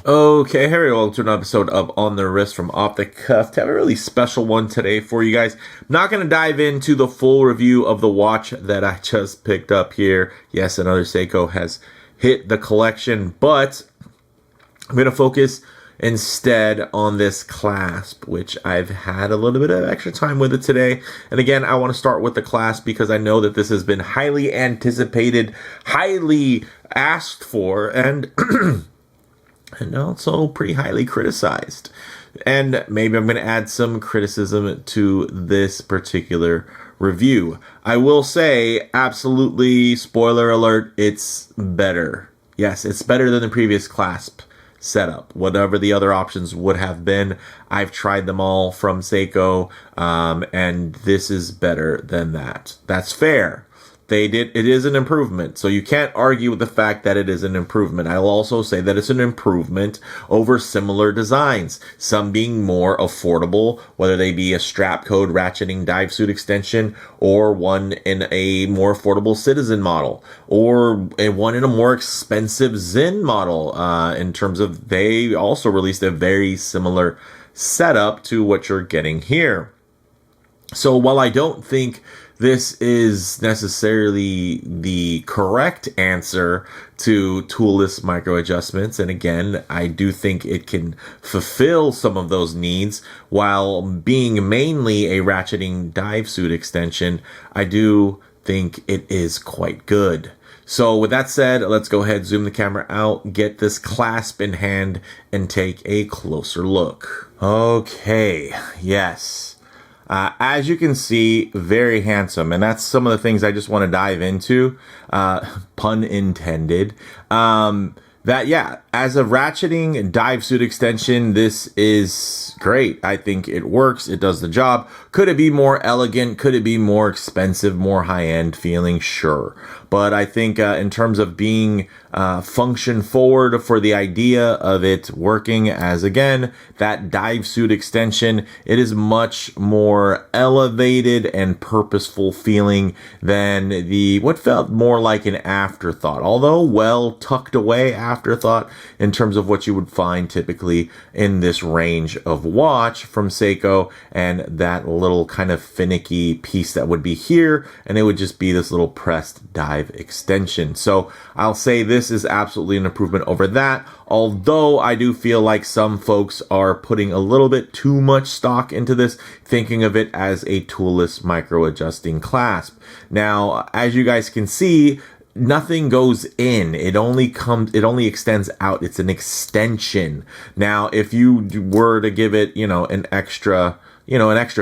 Okay, hey, welcome to an episode of On the Wrist from Off the Cuff. I have a really special one today for you guys. I'm not going to dive into the full review of the watch that I just picked up here. Yes, another Seiko has hit the collection, but I'm going to focus instead on this clasp, which I've had a little bit of extra time with it today. And again, I want to start with the clasp because I know that this has been highly anticipated, highly asked for, and and also pretty highly criticized. And maybe I'm going to add some criticism to this particular review. I will say, absolutely, spoiler alert, it's better. Yes, it's better than the previous clasp setup. Whatever the other options would have been, I've tried them all from Seiko, and this is better than that. That's fair. It is an improvement, so you can't argue with the fact that it is an improvement. I'll also say that it's an improvement over similar designs, some being more affordable, whether they be a strap code ratcheting dive suit extension, or one in a more affordable Citizen model, or one in a more expensive Zen model, in terms of they also released a very similar setup to what you're getting here. So while I don't think this is necessarily the correct answer to toolless micro adjustments, and again, I do think it can fulfill some of those needs while being mainly a ratcheting dive suit extension, I do think it is quite good. So with that said, let's go ahead, zoom the camera out, get this clasp in hand, and take a closer look. Okay, yes. As you can see, very handsome, and that's some of the things I just want to dive into, pun intended. As a ratcheting dive suit extension, this is great. I think it works. It does the job. Could it be more elegant? Could it be more expensive, more high-end feeling? Sure. But I think in terms of being function forward for the idea of it working as, again, that dive suit extension, it is much more elevated and purposeful feeling than what felt more like an afterthought, although well tucked away afterthought in terms of what you would find typically in this range of watch from Seiko, and that little kind of finicky piece that would be here, and it would just be this little pressed dive extension. So I'll say this is absolutely an improvement over that, although I do feel like some folks are putting a little bit too much stock into this, thinking of it as a toolless micro adjusting clasp. Now, as you guys can see, nothing goes in. It only extends out. It's an extension. Now, if you were to give it, an extra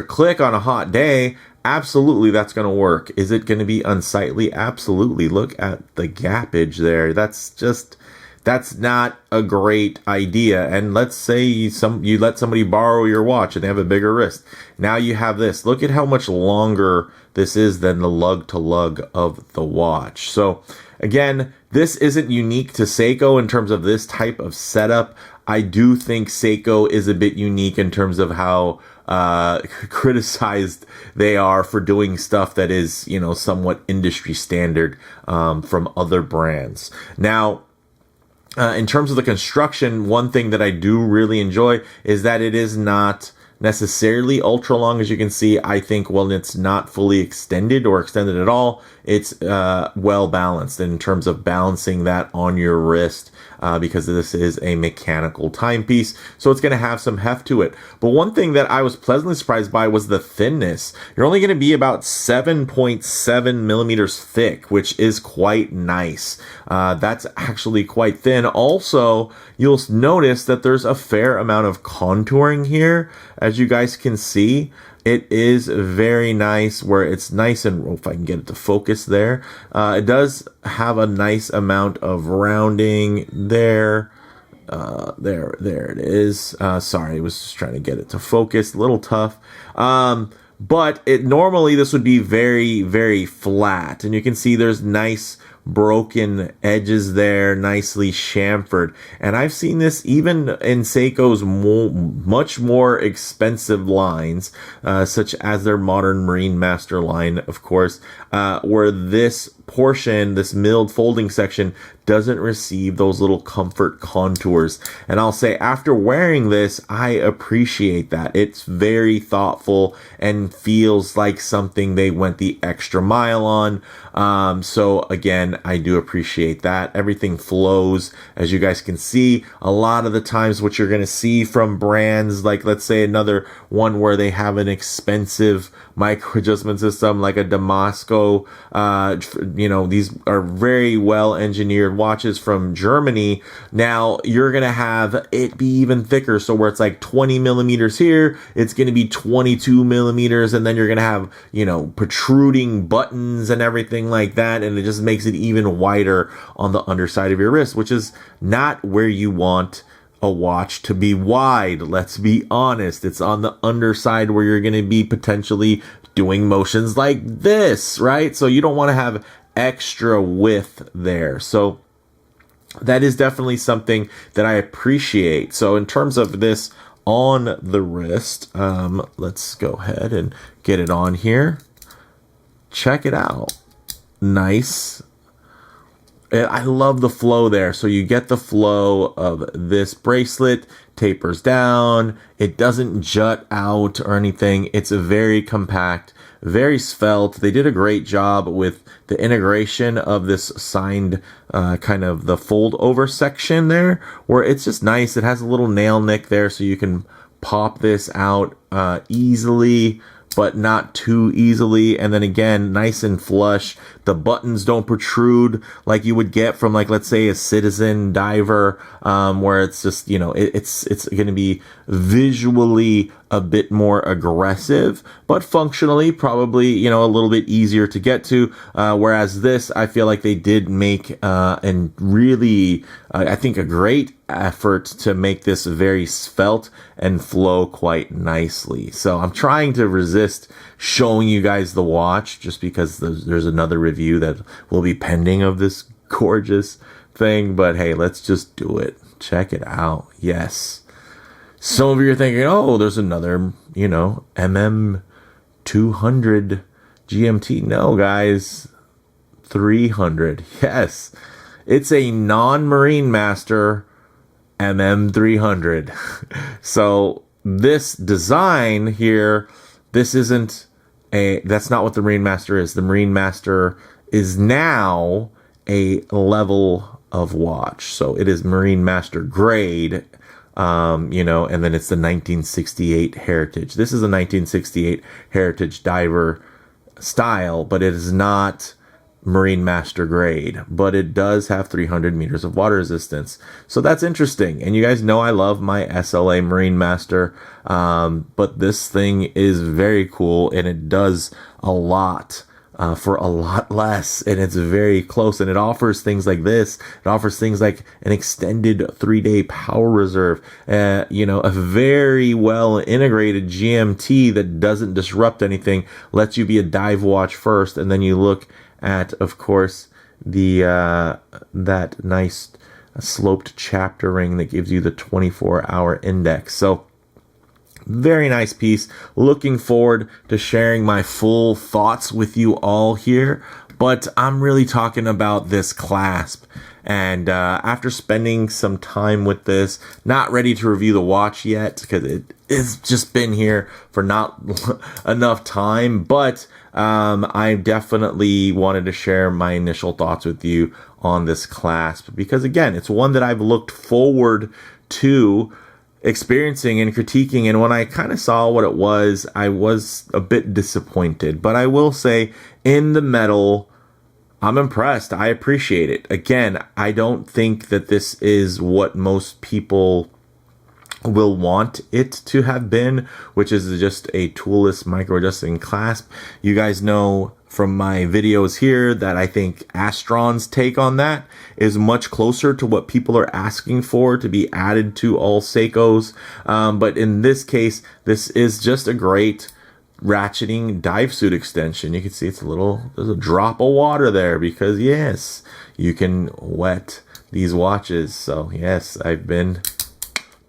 click on a hot day, absolutely that's going to work. Is it going to be unsightly? Absolutely. Look at the gappage there. That's not a great idea. And let's say you let somebody borrow your watch and they have a bigger wrist. Now you have this. Look at how much longer this is than the lug to lug of the watch. So again, this isn't unique to Seiko in terms of this type of setup. I do think Seiko is a bit unique in terms of how criticized they are for doing stuff that is, somewhat industry standard from other brands. Now, in terms of the construction, one thing that I do really enjoy is that it is not necessarily ultra long. As you can see, I think when it's not fully extended or extended at all, it's well balanced in terms of balancing that on your wrist, because this is a mechanical timepiece, so it's going to have some heft to it. But one thing that I was pleasantly surprised by was the thinness. You're only going to be about 7.7 millimeters thick, which is quite nice. That's actually quite thin. Also, you'll notice that there's a fair amount of contouring here, as you guys can see. It is very nice where it's nice, and if I can get it to focus there, it does have a nice amount of rounding there. There it is. Sorry, I was just trying to get it to focus. A little tough. But normally this would be very, very flat, and you can see there's nice broken edges there, nicely chamfered. And I've seen this even in Seiko's much more expensive lines, such as their modern Marine Master line, of course, where this portion, this milled folding section, doesn't receive those little comfort contours. And I'll say, after wearing this, I appreciate that. It's very thoughtful and feels like something they went the extra mile on. So again, I do appreciate that. Everything flows, as you guys can see. A lot of the times what you're going to see from brands, like let's say another one where they have an expensive micro adjustment system like a Damasco, these are very well engineered watches from Germany. Now you're going to have it be even thicker. So where it's like 20 millimeters here, it's going to be 22 millimeters. And then you're going to have, protruding buttons and everything like that. And it just makes it even wider on the underside of your wrist, which is not where you want a watch to be wide. Let's be honest. It's on the underside where you're going to be potentially doing motions like this, right? So you don't want to have extra width there. So that is definitely something that I appreciate. So in terms of this on the wrist, let's go ahead and get it on here. Check it out. Nice. I love the flow there. So you get the flow of this bracelet, tapers down. It doesn't jut out or anything. It's a very compact, very svelte. They did a great job with the integration of this signed kind of the fold over section there, where it's just nice. It has a little nail nick there, so you can pop this out easily, but not too easily. And then again, nice and flush. The buttons don't protrude like you would get from, like, let's say a Citizen diver, where it's just, it's going to be visually a bit more aggressive, but functionally probably, a little bit easier to get to. Whereas this, I feel like they did make, and really, I think a great effort to make this very svelte and flow quite nicely. So I'm trying to resist showing you guys the watch just because there's another review that will be pending of this gorgeous thing. But hey, let's just do it. Check it out. Yes. Some of you are thinking, oh, there's another, MM200 GMT. No, guys, 300. Yes. It's a non-Marine Master MM300. So this design here, that's not what the Marine Master is. The Marine Master is now a level of watch. So it is Marine Master grade, and then it's the 1968 Heritage. This is a 1968 Heritage diver style, but it is not Marine Master grade, but it does have 300 meters of water resistance. So that's interesting. And you guys know I love my SLA Marine Master, but this thing is very cool, and it does a lot for a lot less, and it's very close, and it offers things like this. It offers things like an extended 3-day power reserve, a very well integrated GMT that doesn't disrupt anything, lets you be a dive watch first, and then you look at, of course, the that nice sloped chapter ring that gives you the 24-hour index. So very nice piece. Looking forward to sharing my full thoughts with you all here, but I'm really talking about this clasp. And after spending some time with this, not ready to review the watch yet because it's just been here for not enough time, but I definitely wanted to share my initial thoughts with you on this clasp because, again, it's one that I've looked forward to experiencing and critiquing, and when I kind of saw what it was, I was a bit disappointed. But I will say, in the metal, I'm impressed. I appreciate it. Again, I don't think that this is what most people will want it to have been, which is just a toolless micro adjusting clasp. You guys know from my videos here that I think Astron's take on that is much closer to what people are asking for to be added to all Seikos. But in this case, this is just a great Ratcheting dive suit extension. You can see it's there's a drop of water there because yes, you can wet these watches. So yes, I've been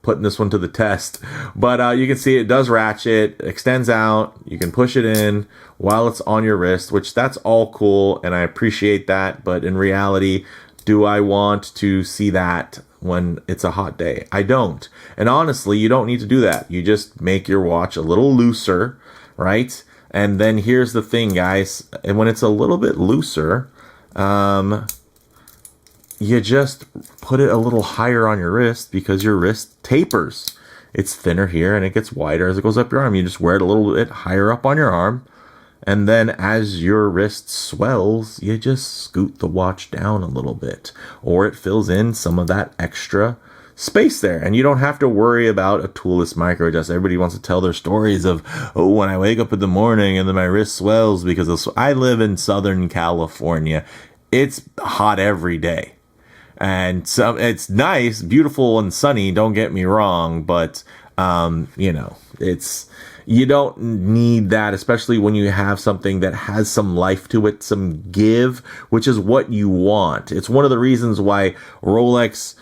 putting this one to the test, but you can see it does ratchet, extends out. You can push it in while it's on your wrist, which that's all cool, and I appreciate that. But in reality, do I want to see that when it's a hot day? I don't. And honestly, you don't need to do that. You just make your watch a little looser, right? And then here's the thing, guys. And when it's a little bit looser, you just put it a little higher on your wrist because your wrist tapers. It's thinner here and it gets wider as it goes up your arm. You just wear it a little bit higher up on your arm. And then as your wrist swells, you just scoot the watch down a little bit, or it fills in some of that extra space there. And you don't have to worry about a toolless micro adjust. Everybody wants to tell their stories of, oh, when I wake up in the morning and then my wrist swells because I live in Southern California. It's hot every day. And so it's nice, beautiful, and sunny. Don't get me wrong, but you don't need that, especially when you have something that has some life to it, some give, which is what you want. It's one of the reasons why Rolex,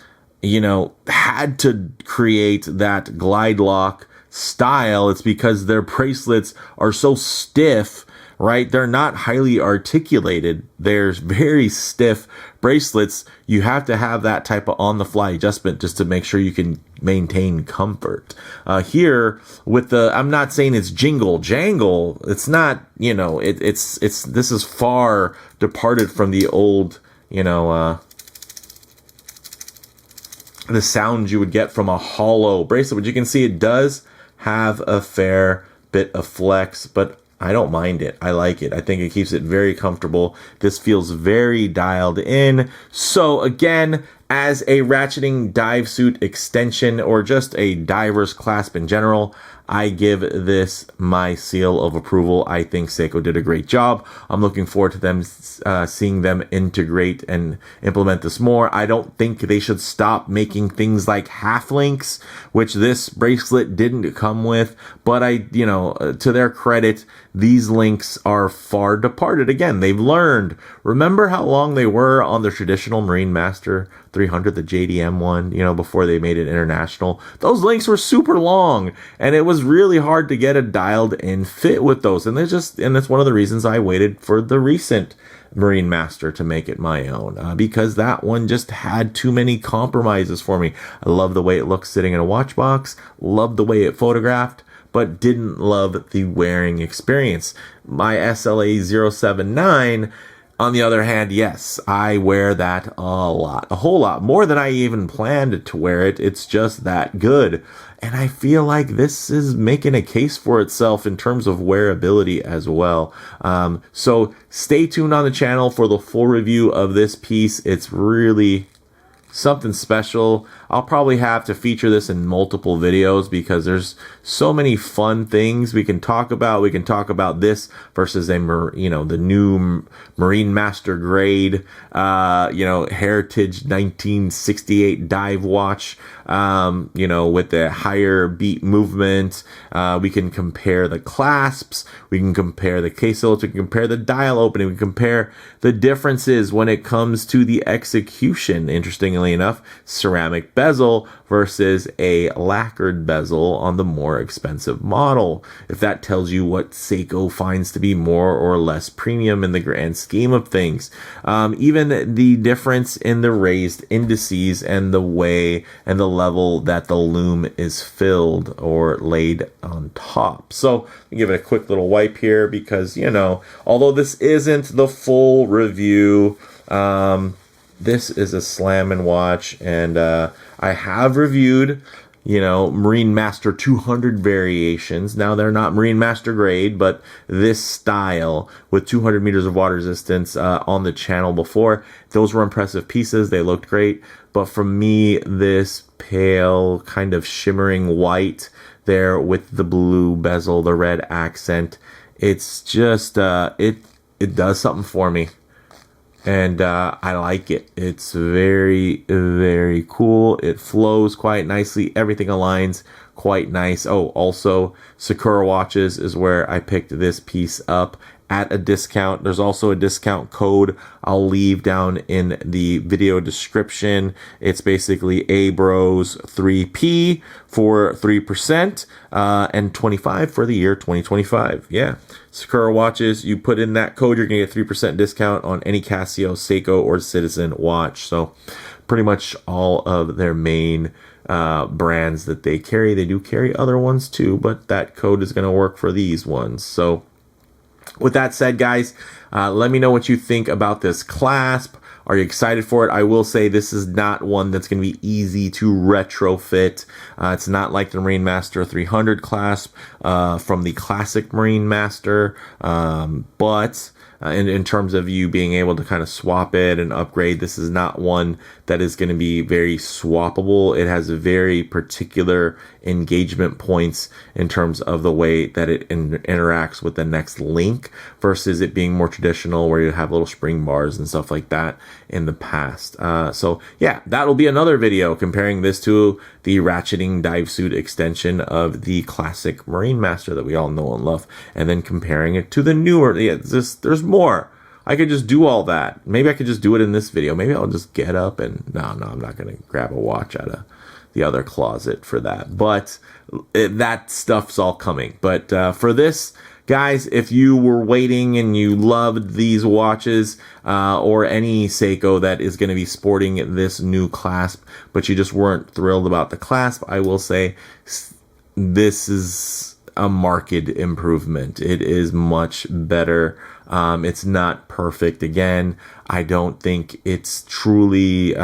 had to create that glide lock style. It's because their bracelets are so stiff, right? They're not highly articulated. They're very stiff bracelets. You have to have that type of on-the-fly adjustment just to make sure you can maintain comfort. Here with I'm not saying it's jingle jangle. It's not, this is far departed from the old, the sound you would get from a hollow bracelet. But you can see it does have a fair bit of flex, but I don't mind it. I like it. I think it keeps it very comfortable. This feels very dialed in. So again, as a ratcheting dive suit extension or just a diver's clasp in general, I give this my seal of approval. I think Seiko did a great job. I'm looking forward to them seeing them integrate and implement this more. I don't think they should stop making things like half links, which this bracelet didn't come with. But to their credit, these links are far departed. Again, they've learned. Remember how long they were on the traditional Marine Master 300, the JDM one, before they made it international? Those links were super long, and it was really hard to get a dialed in fit with those. And that's one of the reasons I waited for the recent Marine Master to make it my own, because that one just had too many compromises for me. I love the way it looks sitting in a watch box, love the way it photographed, but didn't love the wearing experience. My SLA 079, on the other hand, yes, I wear that a whole lot more than I even planned to wear it. It's just that good. And I feel like this is making a case for itself in terms of wearability as well. So stay tuned on the channel for the full review of this piece. It's really something special. I'll probably have to feature this in multiple videos because there's so many fun things we can talk about. We can talk about this versus the new Marine Master grade, Heritage 1968 dive watch, with the higher beat movement. We can compare the clasps. We can compare the case hilts. We can compare the dial opening. We can compare the differences when it comes to the execution. Interestingly enough, ceramic bezel versus a lacquered bezel on the more expensive model. If that tells you what Seiko finds to be more or less premium in the grand scheme of things. Even the difference in the raised indices and the way and the level that the loom is filled or laid on top. So give it a quick little wipe here because, although this isn't the full review, this is a slamming watch, and I have reviewed, Marine Master 200 variations. Now, they're not Marine Master grade, but this style with 200 meters of water resistance on the channel before. Those were impressive pieces. They looked great. But for me, this pale kind of shimmering white there with the blue bezel, the red accent, it's just, it does something for me. And I like it. It's very, very cool. It flows quite nicely. Everything aligns quite nice. Oh, also, Sakura watches is where I picked this piece up at a discount. There's also a discount code I'll leave down in the video description. It's basically ABROS 3P for 3% and 25 for the year 2025. Yeah. Sakura watches, you put in that code, you're going to get 3% discount on any Casio, Seiko, or Citizen watch. So pretty much all of their main brands that they carry. They do carry other ones too, but that code is going to work for these ones. So with that said, guys, let me know what you think about this clasp. Are you excited for it? I will say this is not one that's going to be easy to retrofit. It's not like the Marine Master 300 clasp from the classic Marine Master, but in terms of you being able to kind of swap it and upgrade, this is not one that is going to be very swappable. It has very particular engagement points in terms of the way that it interacts with the next link versus it being more traditional where you have little spring bars and stuff like that in the past. So yeah, that'll be another video comparing this to the ratcheting dive suit extension of the classic Marine Master that we all know and love, and then comparing it to the newer. Yeah, there's more. I could just do all that. Maybe I could just do it in this video. Maybe I'll just get up and no, I'm not going to grab a watch out of the other closet for that. But that stuff's all coming. But for this, guys, if you were waiting and you loved these watches or any Seiko that is going to be sporting this new clasp, but you just weren't thrilled about the clasp, I will say this is a marked improvement. It is much better. It's not perfect. Again, I don't think it's truly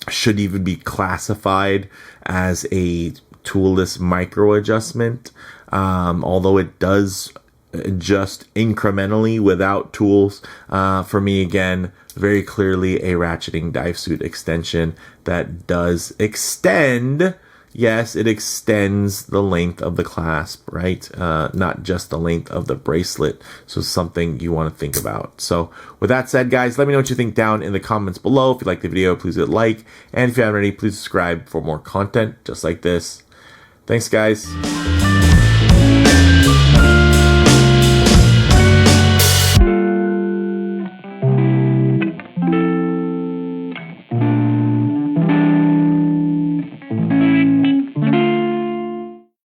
should even be classified as a toolless micro adjustment, although it does adjust incrementally without tools. For me, again, very clearly a ratcheting dive suit extension that does extend. Yes, it extends the length of the clasp, right? Not just the length of the bracelet. So something you want to think about. So with that said, guys, let me know what you think down in the comments below. If you like the video, please hit like. And if you haven't already, please subscribe for more content just like this. Thanks, guys.